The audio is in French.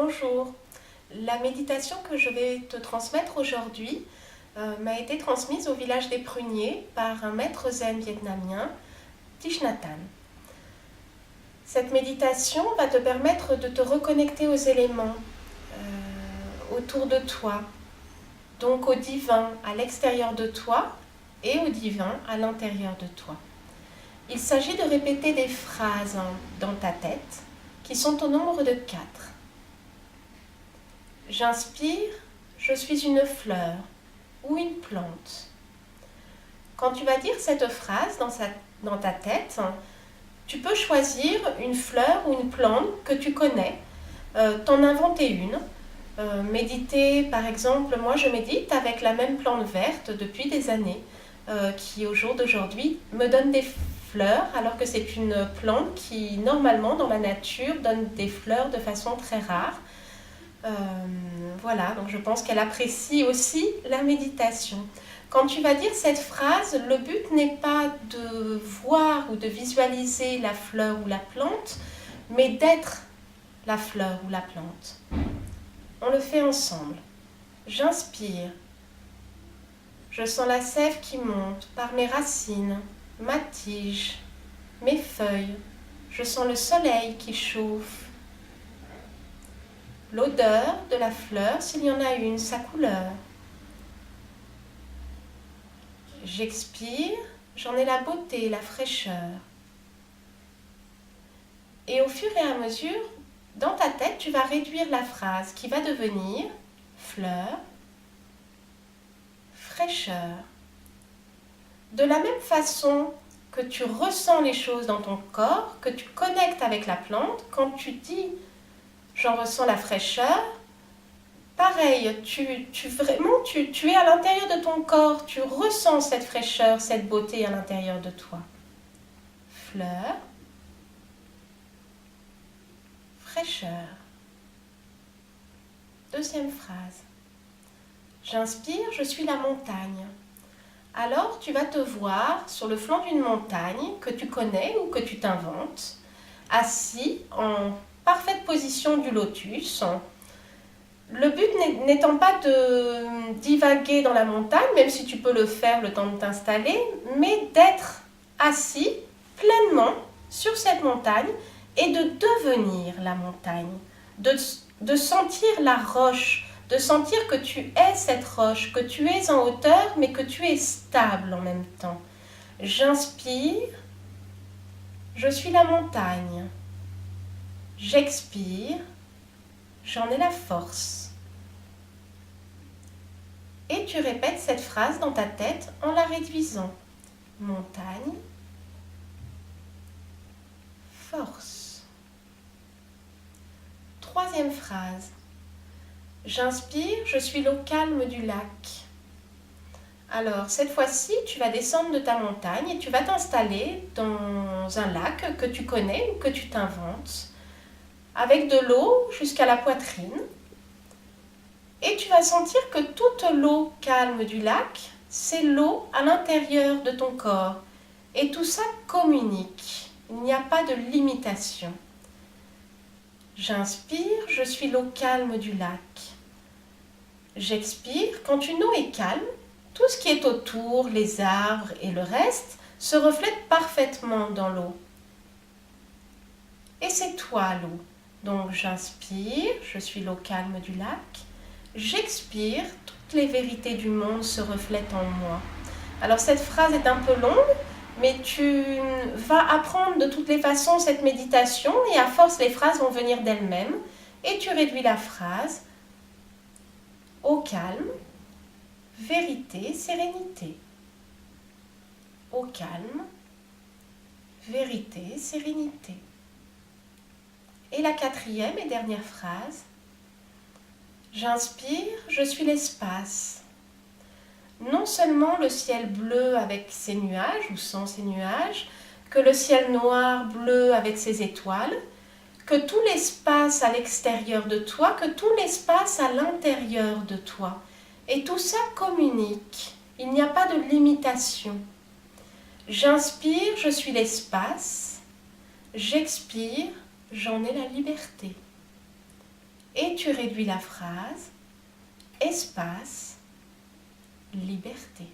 Bonjour, la méditation que je vais te transmettre aujourd'hui m'a été transmise au village des Pruniers par un maître zen vietnamien, Thich Nhat Hanh. Cette méditation va te permettre de te reconnecter aux éléments autour de toi, donc au divin à l'extérieur de toi et au divin à l'intérieur de toi. Il s'agit de répéter des phrases dans ta tête qui sont au nombre de 4. J'inspire, je suis une fleur ou une plante. Quand tu vas dire cette phrase dans ta tête, tu peux choisir une fleur ou une plante que tu connais, t'en inventer une. Méditer, par exemple, moi je médite avec la même plante verte depuis des années, qui au jour d'aujourd'hui me donne des fleurs, alors que c'est une plante qui normalement dans la nature donne des fleurs de façon très rare. Voilà, donc je pense qu'elle apprécie aussi la méditation. Quand tu vas dire cette phrase, le but n'est pas de voir ou de visualiser la fleur ou la plante, mais d'être la fleur ou la plante. On le fait ensemble. J'inspire. Je sens la sève qui monte par mes racines, ma tige, mes feuilles. Je sens le soleil qui chauffe. L'odeur de la fleur, s'il y en a une, sa couleur. J'expire, j'en ai la beauté, la fraîcheur. Et au fur et à mesure, dans ta tête, tu vas réduire la phrase qui va devenir fleur, fraîcheur. De la même façon que tu ressens les choses dans ton corps, que tu connectes avec la plante, quand tu dis j'en ressens la fraîcheur, pareil, tu es à l'intérieur de ton corps, tu ressens cette fraîcheur, cette beauté à l'intérieur de toi. Fleur, fraîcheur. Deuxième phrase. J'inspire, je suis la montagne. Alors tu vas te voir sur le flanc d'une montagne que tu connais ou que tu t'inventes, assis en parfaite position du lotus. Le but n'étant pas de divaguer dans la montagne, même si tu peux le faire le temps de t'installer, mais d'être assis pleinement sur cette montagne et de devenir la montagne, de sentir la roche, de sentir que tu es cette roche, que tu es en hauteur, mais que tu es stable en même temps. J'inspire, je suis la montagne. J'expire, j'en ai la force. Et tu répètes cette phrase dans ta tête en la réduisant. Montagne, force. Troisième phrase. J'inspire, je suis l'eau calme du lac. Alors, cette fois-ci, tu vas descendre de ta montagne et tu vas t'installer dans un lac que tu connais ou que tu t'inventes, avec de l'eau jusqu'à la poitrine. Et tu vas sentir que toute l'eau calme du lac, c'est l'eau à l'intérieur de ton corps. Et tout ça communique. Il n'y a pas de limitation. J'inspire, je suis l'eau calme du lac. J'expire, quand une eau est calme, tout ce qui est autour, les arbres et le reste, se reflète parfaitement dans l'eau. Et c'est toi l'eau. Donc j'inspire, je suis l'eau calme du lac. J'expire, toutes les vérités du monde se reflètent en moi. Alors cette phrase est un peu longue, mais tu vas apprendre de toutes les façons cette méditation et à force les phrases vont venir d'elles-mêmes et tu réduis la phrase au calme, vérité, sérénité. Au calme, vérité, sérénité. Et la quatrième et dernière phrase. J'inspire, je suis l'espace. Non seulement le ciel bleu avec ses nuages ou sans ses nuages, que le ciel noir bleu avec ses étoiles, que tout l'espace à l'extérieur de toi, que tout l'espace à l'intérieur de toi. Et tout ça communique. Il n'y a pas de limitation. J'inspire, je suis l'espace. J'expire, j'en ai la liberté. Et tu réduis la phrase, espace, liberté.